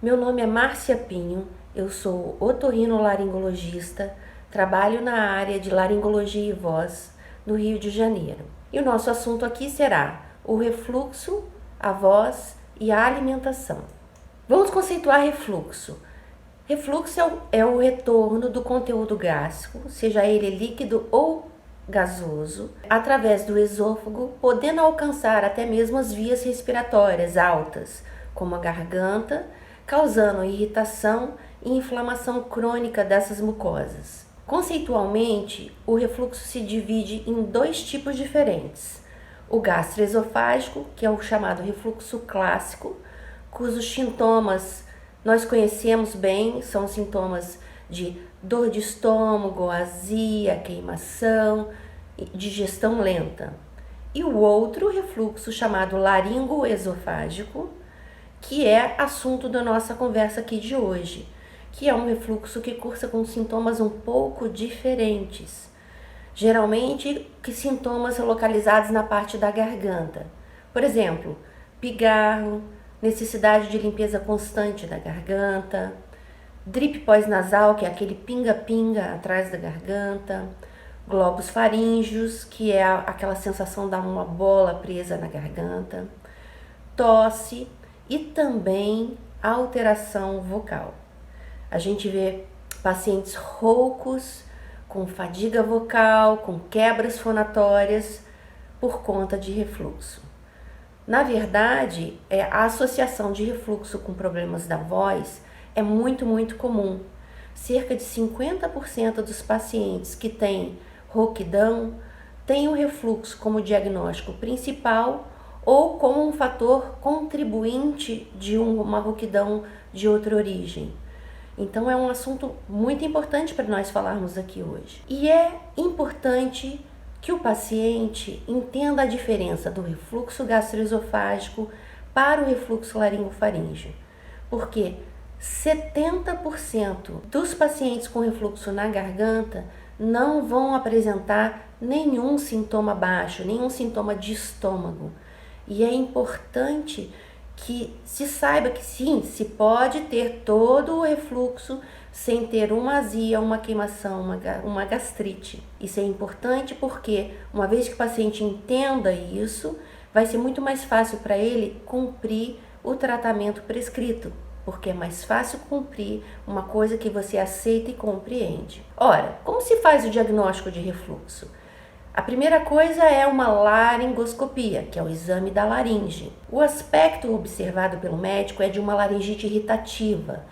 Meu nome é Márcia Pinho, eu sou otorrinolaringologista, trabalho na área de laringologia e voz no Rio de Janeiro. E o nosso assunto aqui será o refluxo, a voz e a alimentação. Vamos conceituar refluxo. Refluxo é o retorno do conteúdo gástrico, seja ele líquido ou gasoso, através do esôfago, podendo alcançar até mesmo as vias respiratórias altas, como a garganta, causando irritação e inflamação crônica dessas mucosas. Conceitualmente, o refluxo se divide em dois tipos diferentes. O gastroesofágico, que é o chamado refluxo clássico, cujos sintomas nós conhecemos bem, são sintomas de dor de estômago, azia, queimação, digestão lenta. E o outro refluxo chamado laringoesofágico, que é assunto da nossa conversa aqui de hoje, que é um refluxo que cursa com sintomas um pouco diferentes. Geralmente, que sintomas são localizados na parte da garganta. Por exemplo, pigarro, necessidade de limpeza constante da garganta, drip pós-nasal, que é aquele pinga-pinga atrás da garganta, globos faríngeos, que é aquela sensação de uma bola presa na garganta, tosse e também alteração vocal. A gente vê pacientes roucos, com fadiga vocal, com quebras fonatórias por conta de refluxo. Na verdade, a associação de refluxo com problemas da voz é muito comum. Cerca de 50% dos pacientes que têm rouquidão têm o refluxo como diagnóstico principal ou como um fator contribuinte de uma rouquidão de outra origem. Então é um assunto muito importante para nós falarmos aqui hoje. E é importante que o paciente entenda a diferença do refluxo gastroesofágico para o refluxo laringofaríngeo, porque 70% dos pacientes com refluxo na garganta não vão apresentar nenhum sintoma baixo, nenhum sintoma de estômago. E é importante que se saiba que sim, se pode ter todo o refluxo sem ter uma azia, uma queimação, uma gastrite. Isso é importante porque, uma vez que o paciente entenda isso, vai ser muito mais fácil para ele cumprir o tratamento prescrito, porque é mais fácil cumprir uma coisa que você aceita e compreende. Ora, como se faz o diagnóstico de refluxo? A primeira coisa é uma laringoscopia, que é o exame da laringe. O aspecto observado pelo médico é de uma laringite irritativa,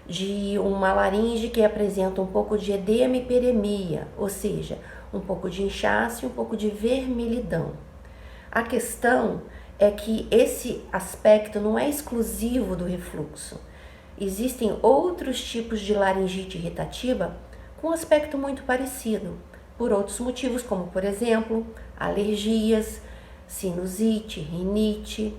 de uma laringe que apresenta um pouco de edema e hiperemia, ou seja, um pouco de inchaço e um pouco de vermelhidão. A questão é que esse aspecto não é exclusivo do refluxo. Existem outros tipos de laringite irritativa com aspecto muito parecido, por outros motivos, como por exemplo, alergias, sinusite, rinite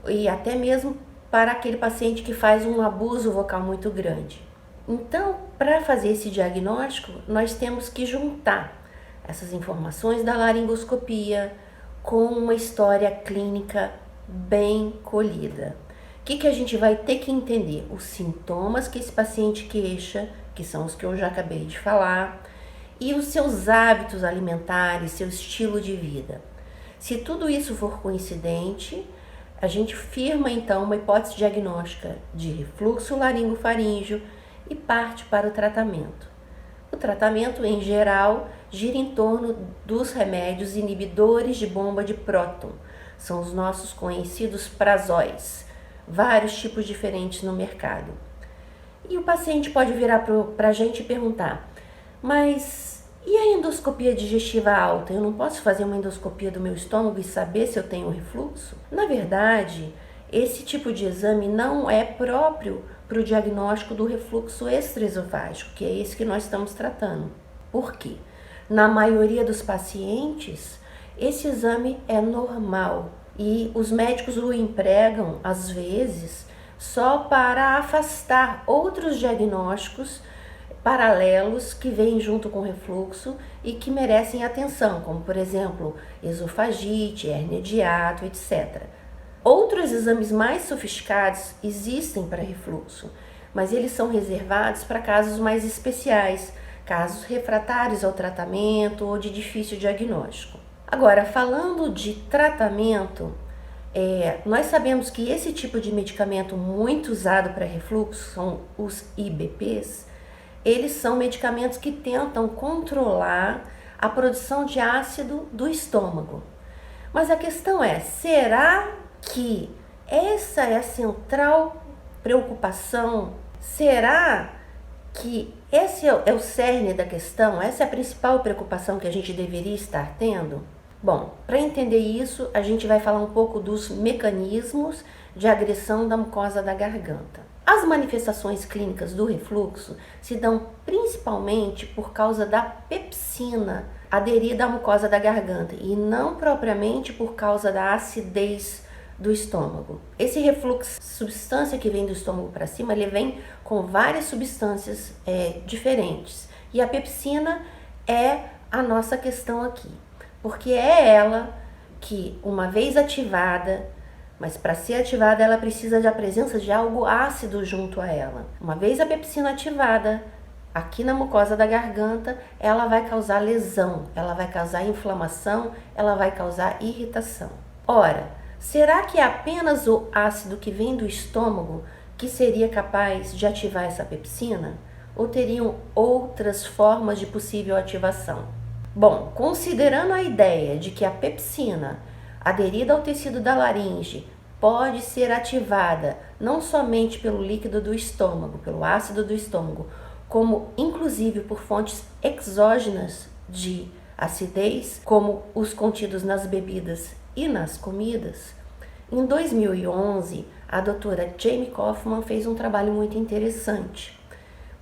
e até mesmo para aquele paciente que faz um abuso vocal muito grande. Então, para fazer esse diagnóstico, nós temos que juntar essas informações da laringoscopia com uma história clínica bem colhida. O que a gente vai ter que entender? Os sintomas que esse paciente queixa, que são os que eu já acabei de falar, e os seus hábitos alimentares, seu estilo de vida. Se tudo isso for coincidente, a gente firma então uma hipótese diagnóstica de refluxo laringofaríngeo e parte para o tratamento. O tratamento, em geral, gira em torno dos remédios inibidores de bomba de próton. São os nossos conhecidos prazóis, vários tipos diferentes no mercado. E o paciente pode virar para a gente e perguntar: mas e a endoscopia digestiva alta? Eu não posso fazer uma endoscopia do meu estômago e saber se eu tenho refluxo? Na verdade, esse tipo de exame não é próprio para o diagnóstico do refluxo extraesofágico, que é esse que nós estamos tratando. Por quê? Na maioria dos pacientes, esse exame é normal e os médicos o empregam, às vezes, só para afastar outros diagnósticos paralelos que vêm junto com o refluxo e que merecem atenção, como por exemplo, esofagite, hérnia de hiato, etc. Outros exames mais sofisticados existem para refluxo, mas eles são reservados para casos mais especiais, casos refratários ao tratamento ou de difícil diagnóstico. Agora, falando de tratamento, nós sabemos que esse tipo de medicamento muito usado para refluxo são os IBPs. Eles são medicamentos que tentam controlar a produção de ácido do estômago. Mas a questão é, será que essa é a central preocupação? Será que esse é o cerne da questão? Essa é a principal preocupação que a gente deveria estar tendo? Bom, para entender isso, a gente vai falar um pouco dos mecanismos de agressão da mucosa da garganta. As manifestações clínicas do refluxo se dão principalmente por causa da pepsina aderida à mucosa da garganta e não propriamente por causa da acidez do estômago. Esse refluxo, substância que vem do estômago para cima, ele vem com várias substâncias diferentes. E a pepsina é a nossa questão aqui, porque é ela que, uma vez ativada, mas para ser ativada ela precisa da presença de algo ácido junto a ela. Uma vez a pepsina ativada, aqui na mucosa da garganta, ela vai causar lesão, ela vai causar inflamação, ela vai causar irritação. Ora, será que é apenas o ácido que vem do estômago que seria capaz de ativar essa pepsina? Ou teriam outras formas de possível ativação? Bom, considerando a ideia de que a pepsina aderida ao tecido da laringe pode ser ativada não somente pelo líquido do estômago, pelo ácido do estômago, como inclusive por fontes exógenas de acidez, como os contidos nas bebidas e nas comidas, em 2011, a doutora Jamie Kaufman fez um trabalho muito interessante.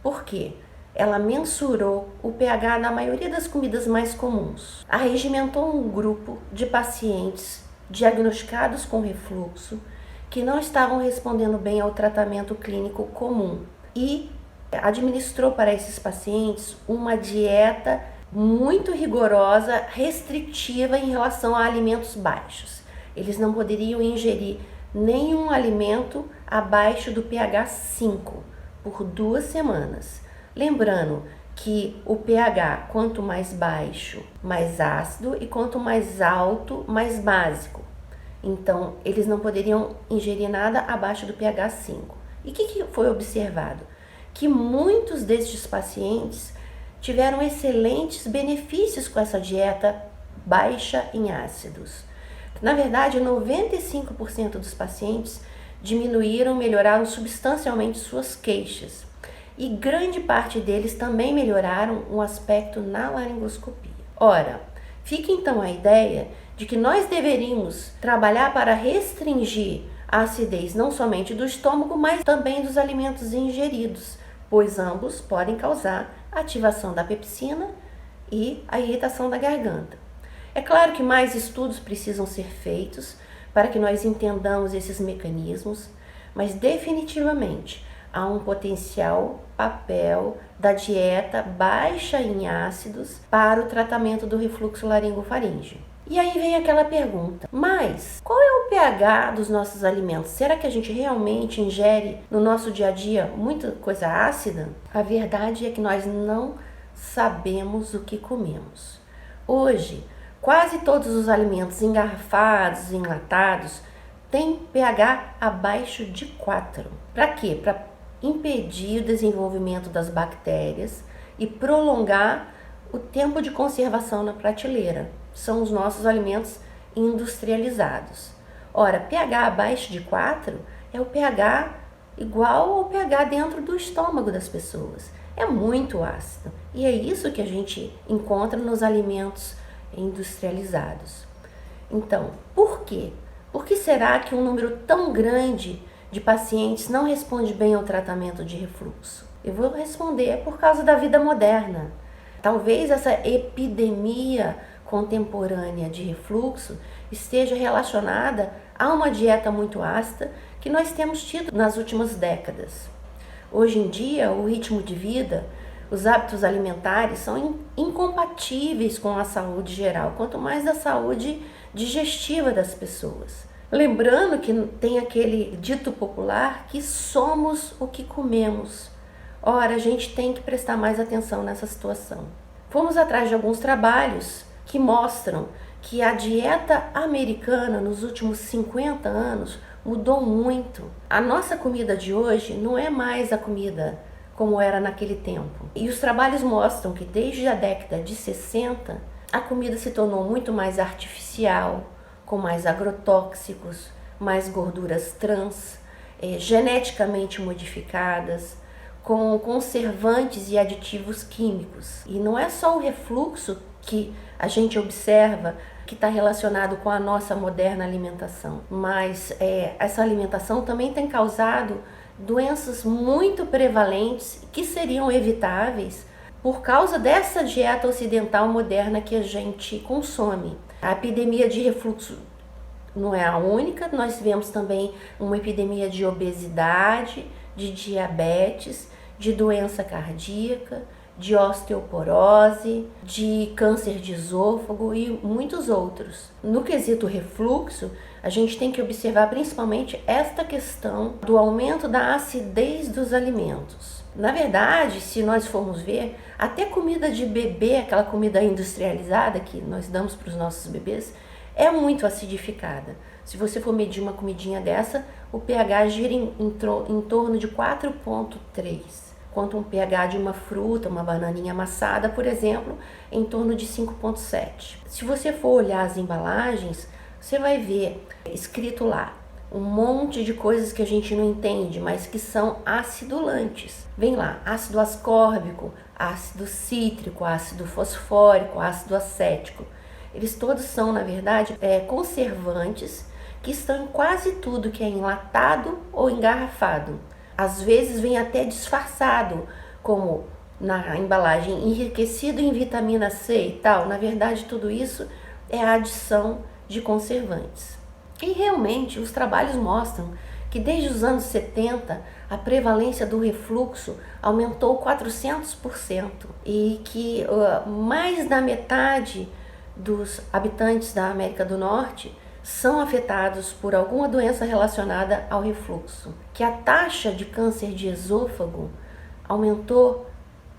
Por quê? Ela mensurou o pH na maioria das comidas mais comuns. Arregimentou um grupo de pacientes diagnosticados com refluxo que não estavam respondendo bem ao tratamento clínico comum e administrou para esses pacientes uma dieta muito rigorosa, restritiva em relação a alimentos baixos. Eles não poderiam ingerir nenhum alimento abaixo do pH 5 por 2 semanas. Lembrando que o pH, quanto mais baixo, mais ácido, e quanto mais alto, mais básico. Então, eles não poderiam ingerir nada abaixo do pH 5. E o que foi observado? Que muitos destes pacientes tiveram excelentes benefícios com essa dieta baixa em ácidos. Na verdade, 95% dos pacientes melhoraram substancialmente suas queixas. E grande parte deles também melhoraram um aspecto na laringoscopia. Ora, fica então a ideia de que nós deveríamos trabalhar para restringir a acidez não somente do estômago, mas também dos alimentos ingeridos, pois ambos podem causar a ativação da pepsina e a irritação da garganta. É claro que mais estudos precisam ser feitos para que nós entendamos esses mecanismos, mas definitivamente há um potencial papel da dieta baixa em ácidos para o tratamento do refluxo laringofaríngeo. E aí vem aquela pergunta, mas qual é o pH dos nossos alimentos? Será que a gente realmente ingere no nosso dia a dia muita coisa ácida? A verdade é que nós não sabemos o que comemos. Hoje, quase todos os alimentos engarrafados, enlatados, têm pH abaixo de 4. Para quê? Para impedir o desenvolvimento das bactérias e prolongar o tempo de conservação na prateleira. São os nossos alimentos industrializados. Ora, pH abaixo de 4 é o pH igual ao pH dentro do estômago das pessoas. É muito ácido. E é isso que a gente encontra nos alimentos industrializados. Então, por quê? Por que será que um número tão grande de pacientes não responde bem ao tratamento de refluxo? Eu vou responder por causa da vida moderna. Talvez essa epidemia contemporânea de refluxo esteja relacionada a uma dieta muito ácida que nós temos tido nas últimas décadas. Hoje em dia, o ritmo de vida, os hábitos alimentares são incompatíveis com a saúde geral, quanto mais da saúde digestiva das pessoas. Lembrando que tem aquele dito popular que somos o que comemos. Ora, a gente tem que prestar mais atenção nessa situação. Fomos atrás de alguns trabalhos que mostram que a dieta americana nos últimos 50 anos mudou muito. A nossa comida de hoje não é mais a comida como era naquele tempo. E os trabalhos mostram que desde a década de 60, a comida se tornou muito mais artificial, com mais agrotóxicos, mais gorduras trans, geneticamente modificadas, com conservantes e aditivos químicos. E não é só o refluxo que a gente observa que está relacionado com a nossa moderna alimentação, mas essa alimentação também tem causado doenças muito prevalentes que seriam evitáveis por causa dessa dieta ocidental moderna que a gente consome. A epidemia de refluxo não é a única, nós tivemos também uma epidemia de obesidade, de diabetes, de doença cardíaca, de osteoporose, de câncer de esôfago e muitos outros. No quesito refluxo, a gente tem que observar principalmente esta questão do aumento da acidez dos alimentos. Na verdade, se nós formos ver, até comida de bebê, aquela comida industrializada que nós damos para os nossos bebês, é muito acidificada. Se você for medir uma comidinha dessa, o pH gira em torno de 4,3, enquanto um pH de uma fruta, uma bananinha amassada, por exemplo, em torno de 5,7. Se você for olhar as embalagens, você vai ver escrito lá um monte de coisas que a gente não entende, mas que são acidulantes. Vem lá, ácido ascórbico, ácido cítrico, ácido fosfórico, ácido acético. Eles todos são, na verdade, conservantes que estão em quase tudo que é enlatado ou engarrafado. Às vezes vem até disfarçado, como na embalagem enriquecido em vitamina C e tal. Na verdade, tudo isso é a adição de conservantes. E realmente os trabalhos mostram que desde os anos 70 a prevalência do refluxo aumentou 400% e que mais da metade dos habitantes da América do Norte são afetados por alguma doença relacionada ao refluxo, que a taxa de câncer de esôfago aumentou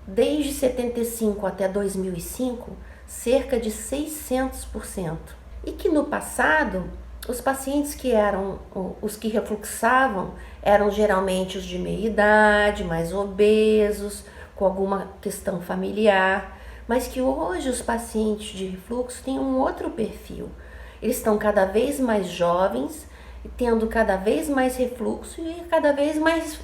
desde 75 até 2005 cerca de 600%, e que no passado os pacientes que eram os que refluxavam eram geralmente os de meia idade, mais obesos, com alguma questão familiar, mas que hoje os pacientes de refluxo têm um outro perfil. Eles estão cada vez mais jovens, tendo cada vez mais refluxo e cada vez mais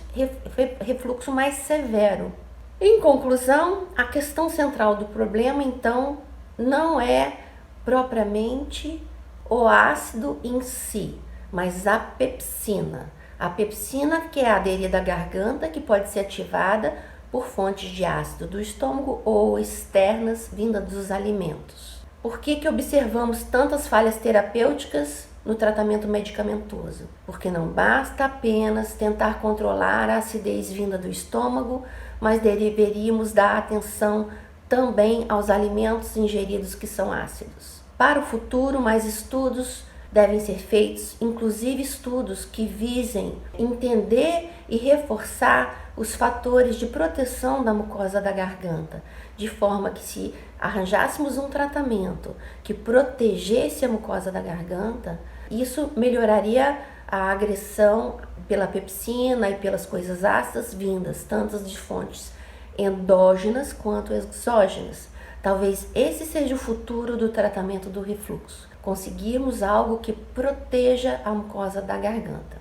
refluxo mais severo. Em conclusão, a questão central do problema, então, não é propriamente o ácido em si, mas a pepsina. A pepsina, que é aderida à garganta, que pode ser ativada por fontes de ácido do estômago ou externas vindas dos alimentos. Por que observamos tantas falhas terapêuticas no tratamento medicamentoso? Porque não basta apenas tentar controlar a acidez vinda do estômago, mas deveríamos dar atenção também aos alimentos ingeridos que são ácidos. Para o futuro, mais estudos devem ser feitos, inclusive estudos que visem entender e reforçar os fatores de proteção da mucosa da garganta, de forma que se arranjássemos um tratamento que protegesse a mucosa da garganta, isso melhoraria a agressão pela pepsina e pelas coisas ácidas vindas, tanto de fontes endógenas quanto exógenas. Talvez esse seja o futuro do tratamento do refluxo. Conseguirmos algo que proteja a mucosa da garganta.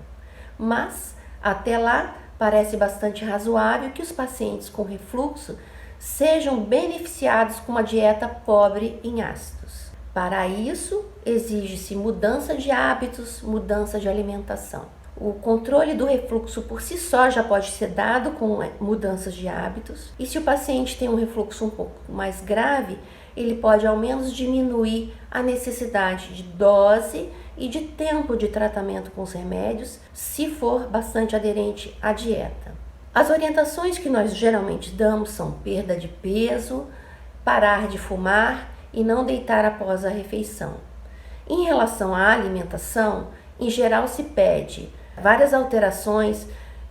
Mas, até lá, parece bastante razoável que os pacientes com refluxo sejam beneficiados com uma dieta pobre em ácidos. Para isso, exige-se mudança de hábitos, mudança de alimentação. O controle do refluxo por si só já pode ser dado com mudanças de hábitos, e se o paciente tem um refluxo um pouco mais grave, ele pode ao menos diminuir a necessidade de dose e de tempo de tratamento com os remédios, se for bastante aderente à dieta. As orientações que nós geralmente damos são perda de peso, parar de fumar e não deitar após a refeição. Em relação à alimentação, Em geral, se pede várias alterações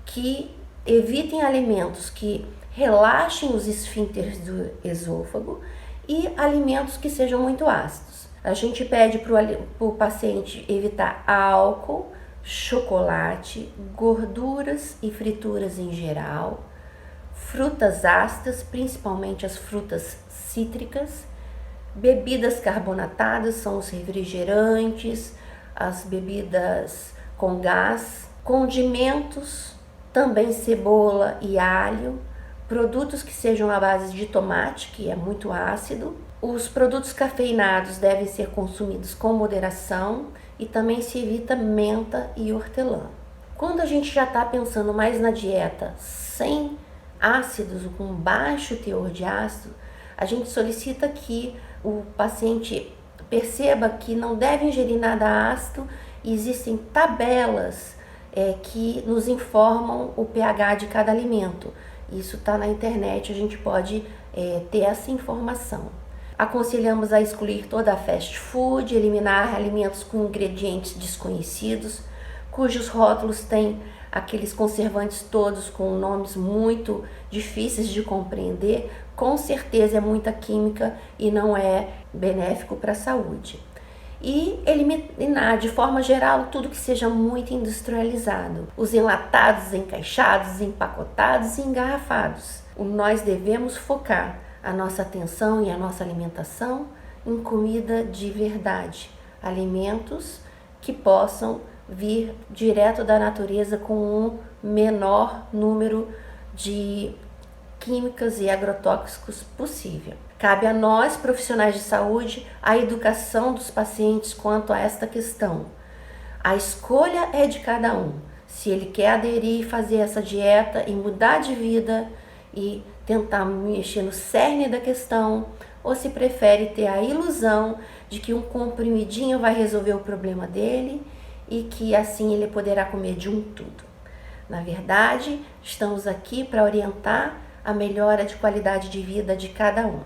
que evitem alimentos que relaxem os esfíncteres do esôfago e alimentos que sejam muito ácidos. A gente pede para o paciente evitar álcool, chocolate, gorduras e frituras em geral, frutas ácidas, principalmente as frutas cítricas, bebidas carbonatadas, são os refrigerantes, as bebidas com gás, condimentos, também cebola e alho, produtos que sejam à base de tomate, que é muito ácido. Os produtos cafeinados devem ser consumidos com moderação e também se evita menta e hortelã. Quando a gente já está pensando mais na dieta sem ácidos, com baixo teor de ácido, a gente solicita que o paciente perceba que não deve ingerir nada ácido e existem tabelas que nos informam o pH de cada alimento. Isso está na internet, a gente pode ter essa informação. Aconselhamos a excluir toda a fast food, eliminar alimentos com ingredientes desconhecidos, cujos rótulos têm aqueles conservantes todos com nomes muito difíceis de compreender. Com certeza é muita química e não é benéfico para a saúde. E eliminar de forma geral tudo que seja muito industrializado, os enlatados, encaixados, empacotados e engarrafados. Nós devemos focar a nossa atenção e a nossa alimentação em comida de verdade, alimentos que possam vir direto da natureza com um menor número de químicas e agrotóxicos possível. Cabe a nós, profissionais de saúde, a educação dos pacientes quanto a esta questão. A escolha é de cada um. Se ele quer aderir e fazer essa dieta e mudar de vida e tentar mexer no cerne da questão, ou se prefere ter a ilusão de que um comprimidinho vai resolver o problema dele e que assim ele poderá comer de um tudo. Na verdade, estamos aqui para orientar a melhora de qualidade de vida de cada um.